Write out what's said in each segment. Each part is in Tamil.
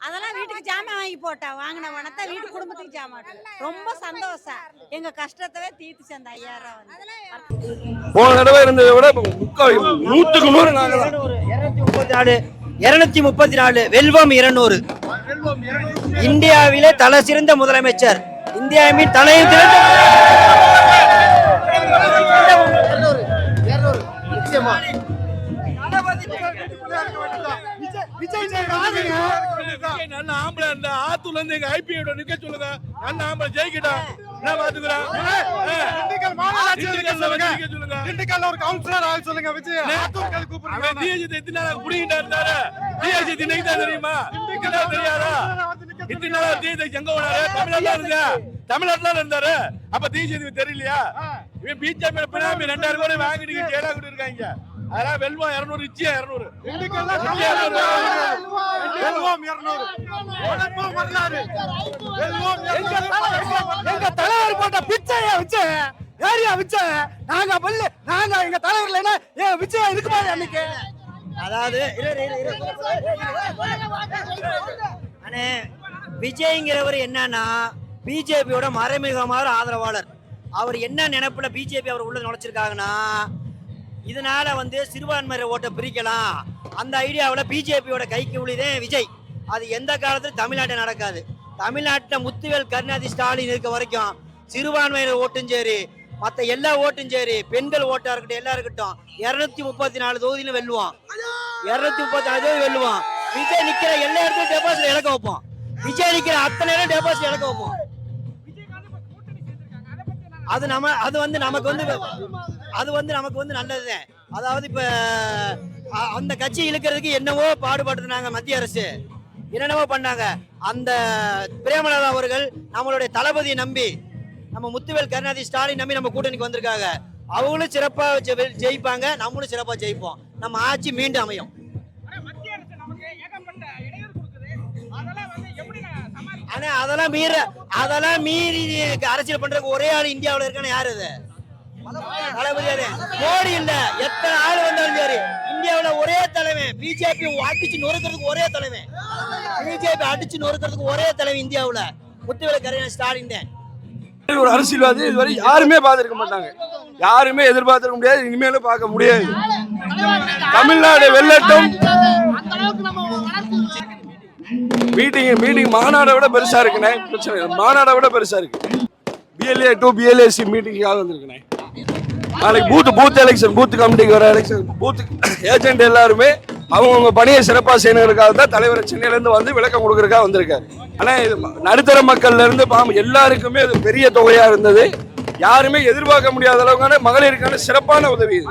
அதெல்லாம் வீட்டுக்கு ஜாமான் வாங்கி போட்டா வாங்கின பணத்தை வீட்டு குடும்பத்துக்கு ஜாமான் ரொம்ப சந்தோஷம். எங்க கஷ்டத்தவே தீர்த்துச்சு அந்த 5000 வந்து. போன தடவை இருந்ததை விட 100% நாங்க 234 வெல்வம் 200. இந்தியாவிலே தலை சிறந்த முதலமைச்சர், இந்தியாவின் தலையில் சிறந்த நல்ல ஆம்பளை அந்த ஆத்தூர்ல இருந்து எங்க ஐபிஐ நிக்க சொல்லுங்க. நல்ல ஆம்பளை ஜெயிக்கிட்டா நான் பாத்துக்கிறேன். திண்டுக்கல்ல ஒரு கவுன்சிலர் ஆக சொல்லுங்க விஜய். ஆத்தூர்க்கு கூப்பிடுங்க. டிஎஜி எத்தனை நாள் குடிக்கிட்டா இருந்தாரு? டிஎஜி இன்னைக்கு தான் தெரியுமா? தெரியாதா? இத்தனை நாள் டிஎஜி எங்க போனாரு? தமிழ்நாட்டுல இருந்தா தமிழ்நாட்டுல இருந்தாரு. அப்ப டிஎஜி தெரியலையா? இவன் பிஜேபி பினாமி 2000 கோடி வாங்கிட்டு ஜெயிலா கூட இருக்காங்க. அதெல்லாம் வெல்வம் 200 இச்சியா 200 எங்க தலைவர் போட்ட பிச்சைய வச்சு ஏரியா வச்சு நாங்க பல்லு நாங்க எங்க தலைவர்ல என்ன ஏன் விஜய் இதுக்கு மாதிரி அன்னைக்கு அதாவது அண்ணே விஜய்ங்கிறவர் என்னன்னா பிஜேபியோட மறைமுகமான ஆதரவாளர். அவர் என்ன நினைப்புல பிஜேபி அவர் உள்ள நுழைச்சிருக்காங்கன்னா இதனால வந்து சிறுபான்மையினர் ஓட்டை பிரிக்கலாம் அந்த ஐடியாவில் பிஜேபியோட கைக்கு உள்ளதே விஜய். அது எந்த காலத்துல தமிழ்நாட்டில் நடக்காது. தமிழ்நாட்டில் முத்துவேல் கருணாநிதி ஸ்டாலின் இருக்க வரைக்கும் சிறுபான்மையினர் ஓட்டும் சரி மற்ற எல்லா ஓட்டும் சரி பெண்கள் ஓட்டா இருக்கட்டும் எல்லாம் இருக்கட்டும் 234 தொகுதியிலும் வெல்லுவோம். 234 தொகுதி வெல்லுவோம். விஜய் நிக்கிற எல்லா இடத்துலையும் டெபாசிட் இழக்க வைப்போம். விஜய் நிக்கிற அத்தனை நேரம் டெபாசிட் இழக்க வைப்போம். அது வந்து நமக்கு வந்து நல்லது. அதாவது இப்ப அந்த கட்சி இழுக்கிறதுக்கு என்னவோ பாடுபட்டுனாங்க மத்திய அரசு, என்னென்னவோ பண்ணாங்க. அந்த பிரேமலதா அவர்கள் நம்மளுடைய தளபதியை நம்பி நம்ம முத்துவேல் கருணாநிதி ஸ்டாலின் நம்பி நம்ம கூட்டணிக்கு வந்திருக்காங்க. அவங்களும் சிறப்பா ஜெயிப்பாங்க, நம்மளும் சிறப்பா ஜெயிப்போம். நம்ம ஆட்சி மீண்டும் அமையும். ஆனா அதெல்லாம் மீறி அரசியல் பண்றதுக்கு ஒரே ஆள் இந்தியாவில் இருக்கான யாரு? அது தளபதியாரு மோடி இல்ல. எத்தனை ஆள் வந்தாலும் சரி இந்தியாவுல ஒரே தலைவன். பிஜேபி அடிச்சு நொறுக்கிறதுக்கு ஒரே தலைவன். பிஜேபி அடிச்சு நொறுக்கிறதுக்கு ஒரே தலைவன் இந்தியாவுல முத்துவேல் கருணாநிதி ஸ்டாலின் தான். ஒரு அரசியல்வாதி இதுவரை யாருமே பார்த்திருக்க மாட்டாங்க, யாருமே எதிர்பார்த்திருக்க முடியாது, இனிமேலும் பார்க்க முடியாது. தமிழ்நாடு வெல்லட்டும். மீட்டிங் மாநாடை விட பெருசா இருக்குண்ணே. பிரச்சனை மாநாடை விட பெருசா இருக்கு. BLA to BLAC மீட்டிங்காக வந்திருக்கேன். நாளைக்கு பூத் எலெக்ஷன், பூத் கமிட்டிக்கு வர எலெக்ஷன், பூத் ஏஜென்ட் எல்லாருமே அவங்கவுங்க பணியை சிறப்பாக செய்யறதுக்காக தான் தலைவர் சென்னையிலேருந்து வந்து விளக்கம் கொடுக்கறதுக்காக வந்திருக்காரு. ஆனால் இது நடுத்தர மக்கள்ல இருந்து எல்லாருக்குமே அது பெரிய தொகையா இருந்தது. யாருமே எதிர்பார்க்க முடியாத அளவுக்கான மகளிருக்கான சிறப்பான உதவி இது.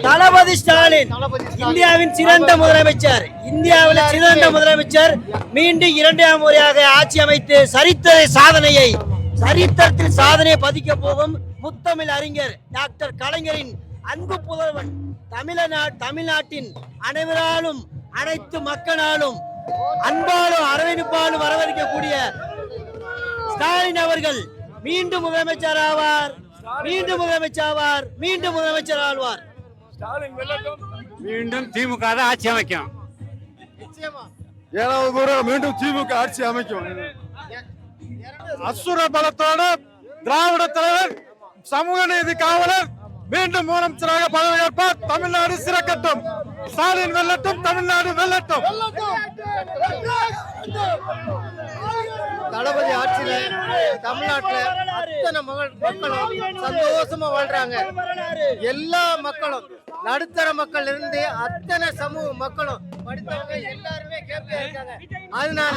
தளபதி ஸ்டாலின் இந்தியாவின் சிறந்த முதலமைச்சர். இந்தியாவில் சிறந்த முதலமைச்சர் மீண்டும் 2ஆம் முறையாக ஆட்சி அமைத்து சரித்திரத்தில் சாதனையை பதிக்க போகும் முத்தமிழ் அறிஞர் டாக்டர் கலைஞரின் அன்பு புதல்வன். தமிழ்நாட்டின் அனைவராலும் அனைத்து மக்களாலும் அன்பாலும் அரவணைப்பாலும் வரவேற்கக்கூடிய ஸ்டாலின் அவர்கள் மீண்டும் முதலமைச்சர் ஆவார். மீண்டும் முதலமைச்சர் ஆழ்வார். மீண்டும் திமுக தான் ஆட்சி அமைக்கும். 7வது முறை மீண்டும் திமுக ஆட்சி அமைக்கும். அசுர பலத்தோட திராவிட தலைவர் சமூக நீதி காவலர் மீண்டும் முதலமைச்சராக பதவியேற்பார். தமிழ்நாடு சிறக்கட்டும். ஸ்டாலின் வெல்லட்டும். தமிழ்நாடு வெல்லட்டும். தளபதி ஆட்சியில தமிழ்நாட்டுல அத்தனை மக்களும் சந்தோஷமா வாழ்றாங்க. எல்லா மக்களும் நடுத்தர மக்கள் இருந்து அத்தனை சமூக மக்களும் படித்தவங்க எல்லாருமே கேள்வியா இருக்காங்க. அதனால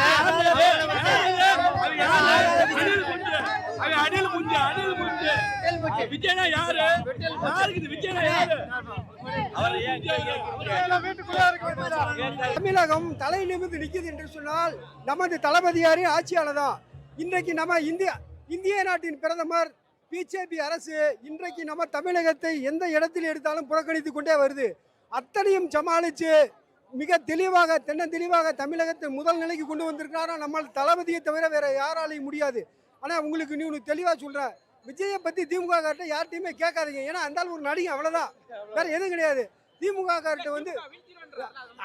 தமிழகம் தலை நிமிர்ந்து நிற்குது என்று சொன்னால் நமது தளபதியாரின் ஆட்சியாளர் தான். இன்றைக்கு நம்ம இந்திய நாட்டின் பிரதமர் பிஜேபி அரசு இன்றைக்கு நம்ம தமிழகத்தை எந்த இடத்தில் எடுத்தாலும் புறக்கணித்து கொண்டே வருது. அத்தனையும் சமாளித்து மிக தெளிவாக தெளிவாக தமிழகத்தை முதல் நிலைக்கு கொண்டு வந்திருக்கிறாரா நம்ம தளபதியை தவிர வேற யாராலையும் முடியாது. ஆனால் உங்களுக்கு நீ தெளிவாக சொல்ற விஜயை பற்றி திமுக காட்ட யார்ட்டையுமே கேட்காதீங்க. ஏன்னா அந்த ஒரு நடிகை அவ்வளோதான், வேற எதுவும் கிடையாது. திமுக கார்ட்ட வந்து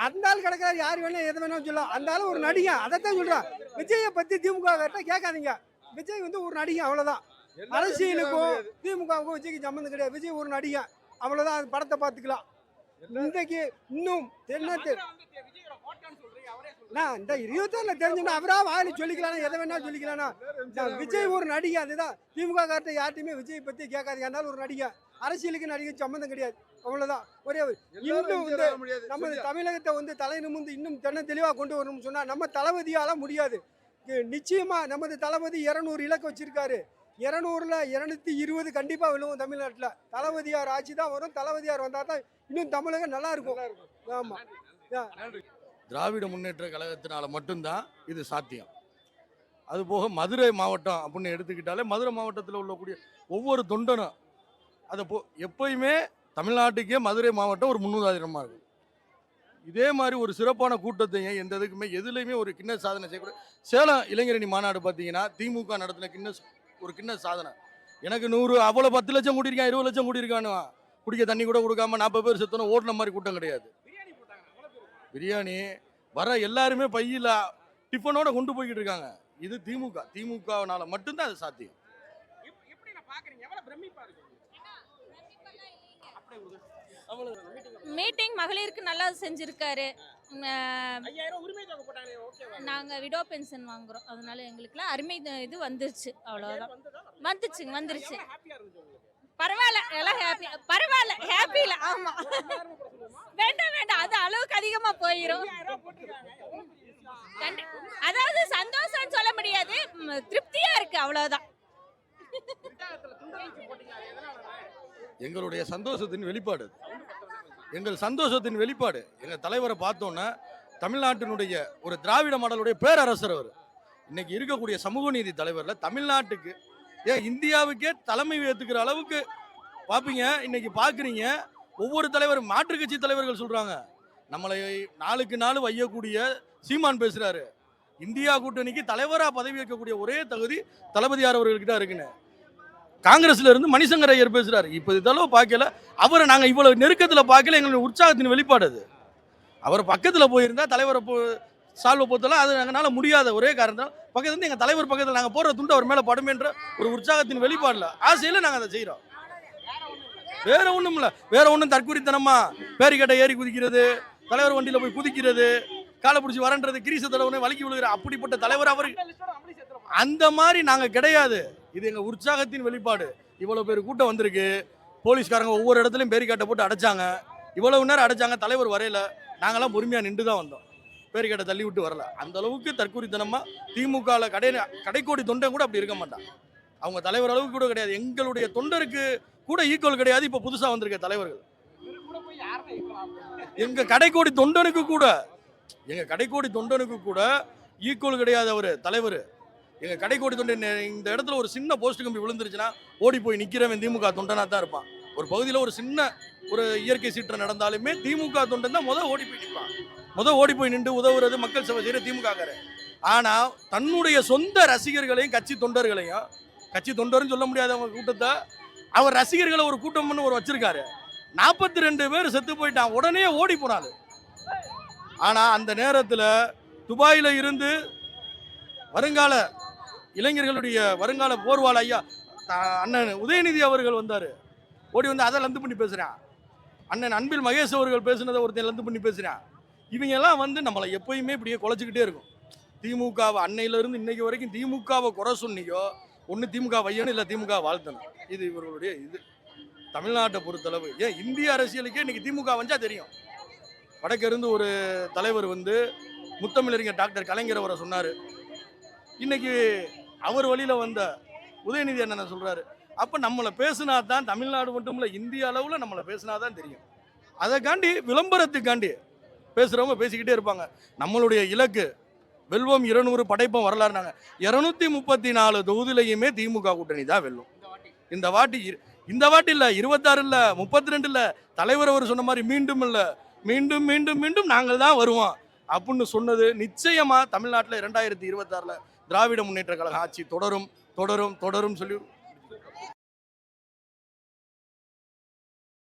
அந்த ஆள் கிடக்காரு, யார் வேணா எதை வேணாலும் சொல்லலாம். அந்த ஆள் ஒரு நடிகன், அதைத்தான் சொல்றேன். விஜயை பத்தி திமுக கார்ட்ட கேட்காதீங்க. விஜய் வந்து ஒரு நடிகன், அவ்வளவுதான். அரசியலுக்கும் திமுகவுக்கும் விஜய்க்கு சம்மந்தம் கிடையாது. விஜய் ஒரு நடிகன், அவ்வளவுதான். அந்த படத்தை பார்த்துக்கலாம். இன்றைக்கு இன்னும் இந்த 26 தெரிஞ்சுன்னா அவரா வாயில சொல்லிக்கலாம், எதை வேணா சொல்லிக்கலாம். விஜய் ஒரு நடிகை, அதுதான். திமுக கார்ட்ட யார்ட்டையுமே விஜய் பத்தி கேட்காது. அதனால ஒரு நடிகை, அரசியலுக்கு நடிகை சம்மந்தம் கிடையாது, அவ்வளவுதான். ஒரே இன்னும் வந்து நம்ம தமிழகத்தை வந்து தலை நிமிர்ந்து இன்னும் தென்ன தெளிவாக கொண்டு வரணும்னு சொன்னா நம்ம தளபதியால முடியாது. நிச்சயமா நமது தளபதி 200 இலக்கு வச்சிருக்காரு. 200ல் 220 கண்டிப்பா விழுவும் தமிழ்நாட்டில். தளபதியார் ஆட்சி தான் வரும். தளபதியார் வந்தா தான் இன்னும் தமிழகம் நல்லா இருக்கும். ஆமா, திராவிட முன்னேற்ற கழகத்தினால மட்டும்தான் இது சாத்தியம். அதுபோக மதுரை மாவட்டம் அப்படின்னு எடுத்துக்கிட்டாலே மதுரை மாவட்டத்தில் உள்ளக்கூடிய ஒவ்வொரு தொண்டனும் அதை எப்பயுமே தமிழ்நாட்டுக்கே மதுரை மாவட்டம் ஒரு முன்னுதாரணமாக இருக்கும். இதே மாதிரி ஒரு சிறப்பான கூட்டத்தையும் எந்த இதுக்குமே எதுலையுமே ஒரு கிண்ண சாதனை செய்யக்கூடாது. சேலம் இளைஞரணி மாநாடு பார்த்தீங்கன்னா திமுக நடத்தின ஒரு கிண்ண சாதனை. எனக்கு 100 அவ்வளோ 10 லட்சம் கூட்டியிருக்கான், 20 லட்சம் கூட்டியிருக்கானு குடிக்க தண்ணி கூட கொடுக்காம 40 பேர் செத்தோன்னு ஓடின மாதிரி கூட்டம் கிடையாது. பிரியாணி வர எல்லாருமே பையில டிஃபனோட கொண்டு போய்கிட்டு இருக்காங்க. இது திமுகனால மட்டும்தான் அது சாத்தியம். மீட்டிங் மகளிருக்கு நல்லா செஞ்சிருக்காரு. நாங்க விடோ பென்ஷன் வாங்குறோம், அதனால எங்களுக்குலாம் அருமை இது வந்துருச்சு, அவ்வளவுதான். வந்துருச்சு. பரவாயில்ல, எல்லாம் ஹாப்பி. பரவாயில்ல, ஹாப்பில. ஆமா, வேண்டாம், அது அளவுக்கு அதிகமா போயிரும். அதாவது சந்தோஷம் சொல்ல முடியாது, திருப்தியா இருக்கு, அவ்வளவுதான். எங்களுடைய சந்தோஷத்தின் வெளிப்பாடு, எங்கள் தலைவரை பார்த்தோன்னா தமிழ்நாட்டினுடைய ஒரு திராவிட மாடலுடைய பேரரசர் அவர். இன்னைக்கு இருக்கக்கூடிய சமூக நீதி தலைவர்ல தமிழ்நாட்டுக்கு ஏன் இந்தியாவுக்கே தலைமை ஏற்றுக்கிற அளவுக்கு பார்ப்பீங்க. இன்னைக்கு பார்க்குறீங்க ஒவ்வொரு தலைவர் மாற்றுக் கட்சி தலைவர்கள் சொல்றாங்க, நம்மளை நாளுக்கு நாள் வையக்கூடிய சீமான் பேசுறாரு, இந்தியா கூட்டணிக்கு தலைவராக பதவி வைக்கக்கூடிய ஒரே தகுதி தளபதியார் அவர்கள்கிட்ட இருக்குன்னு. காங்கிரஸ்ல இருந்து மணிசங்கர் ஐயர் பேசுறாரு. இப்போ இதளவு பார்க்கல, அவரை நாங்கள் இவ்வளவு நெருக்கத்தில் பார்க்கல. எங்களுடைய உற்சாகத்தின் வெளிப்பாடு அது. அவர் பக்கத்தில் போயிருந்தா தலைவரை சால்வை போத்தலாம், அது எங்களால் முடியாத ஒரே காரணத்தால் பக்கத்துல இருந்து எங்கள் தலைவர் பக்கத்தில் நாங்கள் போடுற துண்டு அவர் மேலே படுமேன்ற ஒரு உற்சாகத்தின் வெளிப்பாடுல ஆசையில் நாங்கள் அதை செய்கிறோம். வேற ஒன்றும் இல்லை, வேற ஒன்றும் தற்குறித்தனமா பேரிக்கட்டை ஏறி குதிக்கிறது, தலைவர் வண்டியில் போய் குதிக்கிறது, காலை பிடிச்சி வரன்றது, கிரீச தலைவனே வலிக்கி விழுகிற அப்படிப்பட்ட தலைவர் அவர். அந்த மாதிரி நாங்கள் கிடையாது. இது எங்கள் உற்சாகத்தின் வெளிப்பாடு. இவ்வளோ பேர் கூட்டம் வந்திருக்கு, போலீஸ்காரங்க ஒவ்வொரு இடத்துலையும் பேரிக்காட்டை போட்டு அடைச்சாங்க, இவ்வளவு நேரம் அடைச்சாங்க, தலைவர் வரையில. நாங்களாம் பொறுமையாக நின்று தான் வந்தோம், பேரிக்காட்டை தள்ளி விட்டு வரல. அந்த அளவுக்கு தற்குறித்தனமாக திமுகவில் கடைக்கோடி தொண்டன் கூட அப்படி இருக்க மாட்டான். அவங்க தலைவர் அளவுக்கு கூட கிடையாது. எங்களுடைய தொண்டருக்கு கூட ஈக்குவல் கிடையாது. இப்போ புதுசாக வந்திருக்க தலைவர்கள் எங்கள் கடைக்கோடி தொண்டனுக்கு கூட ஈக்குவல் கிடையாது அவர் தலைவர். எங்கள் கடைக்கோடி தொண்டன் இந்த இடத்துல ஒரு சின்ன போஸ்ட் கம்பி விழுந்துருச்சுன்னா ஓடி போய் நிற்கிறவன் திமுக தொண்டனாக தான் இருப்பான். ஒரு பகுதியில் ஒரு சின்ன ஒரு இயற்கை சீற்றம் நடந்தாலுமே திமுக தொண்டன் தான் ஓடி போய் நிற்பான். ஓடி போய் நின்று உதவுறது, மக்கள் சேவை செய்கிற திமுக. ஆனால் தன்னுடைய சொந்த ரசிகர்களையும் கட்சி தொண்டர்னு சொல்ல முடியாத அவங்க கூட்டத்தை அவர் ரசிகர்களை ஒரு கூட்டம் ஒரு வச்சிருக்காரு. 42 பேர் செத்து போயிட்டான், உடனே ஓடி போனாரு. ஆனால் அந்த நேரத்தில் துபாயில் இருந்து வருங்கால இளைஞர்களுடைய வருங்கால போர்வாள் ஐயா அண்ணன் உதயநிதி அவர்கள் வந்தார். ஓடி வந்து அதை லந்து பண்ணி பேசுகிறான். அண்ணன் அன்பில் மகேஷ் அவர்கள் பேசுனதை ஒருத்தன் லந்து பண்ணி பேசுகிறான். இவங்கெல்லாம் வந்து நம்மளை எப்பயுமே இப்படியே குலைச்சிக்கிட்டே இருக்கும். திமுகவை அன்னையிலிருந்து இன்னைக்கு வரைக்கும் திமுகவை குறை சொன்னியோ ஒன்று திமுக வையணும், இல்லை திமுக வாழ்த்தணும். இது இவர்களுடைய இது. தமிழ்நாட்டை பொறுத்தளவு ஏன் இந்திய அரசியலுக்கே இன்னைக்கு திமுக வந்தா தெரியும். வடக்கு இருந்து ஒரு தலைவர் வந்து முத்தமிழறிஞர் டாக்டர் கலைஞர் அவரை சொன்னார். இன்னைக்கு அவர் வழியில் வந்த உதயநிதி என்ன சொல்கிறாரு. அப்போ நம்மளை பேசினா தான் தமிழ்நாடு மட்டும் இல்லை இந்திய அளவில் நம்மளை பேசினா தான் தெரியும். அதைக்காண்டி விளம்பரத்துக்காண்டி பேசுகிறவங்க பேசிக்கிட்டே இருப்பாங்க. நம்மளுடைய இலக்கு வெல்வம் 200 படைப்போம் வரலாறுனாங்க. 234 தொகுதியிலையுமே திமுக கூட்டணி தான் வெல்லும். இந்த வாட்டி இல்லை, 26 இல்லை, 32 இல்லை, தலைவர் அவர் சொன்ன மாதிரி மீண்டும் இல்லை, மீண்டும் நாங்கள் தான் வருவோம் அப்படின்னு சொன்னது நிச்சயமா தமிழ்நாட்டில் 2026 திராவிட முன்னேற்ற கழக ஆட்சி தொடரும் சொல்லி